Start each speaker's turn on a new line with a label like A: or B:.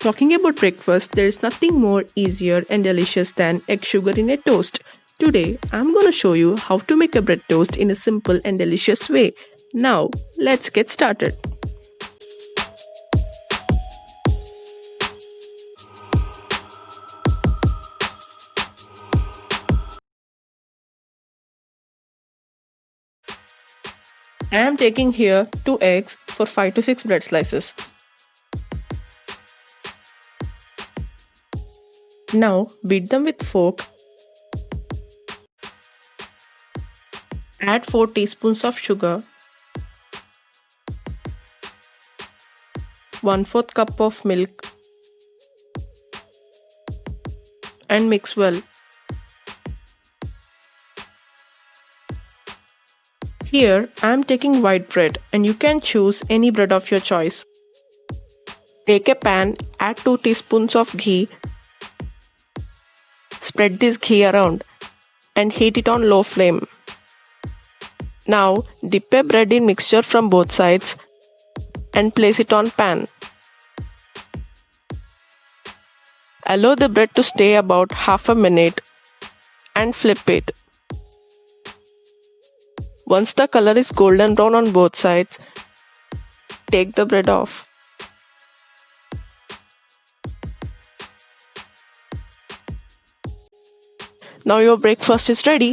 A: Talking about breakfast, there is nothing more easier and delicious than egg sugar in a toast. Today, I'm gonna show you how to make a bread toast in a simple and delicious way. Now, let's get started. I am taking here 2 eggs for 5 to 6 bread slices. Now beat them with fork. Add 4 teaspoons of sugar, 1/4 cup of milk and mix well. Here I am taking white bread and you can choose any bread of your choice. Take a pan, add 2 teaspoons of ghee. Spread this ghee around and heat it on low flame. Now dip a bread in mixture from both sides and place it on pan. Allow the bread to stay about half a minute and flip it. Once the color is golden brown on both sides, take the bread off. Now your breakfast is ready.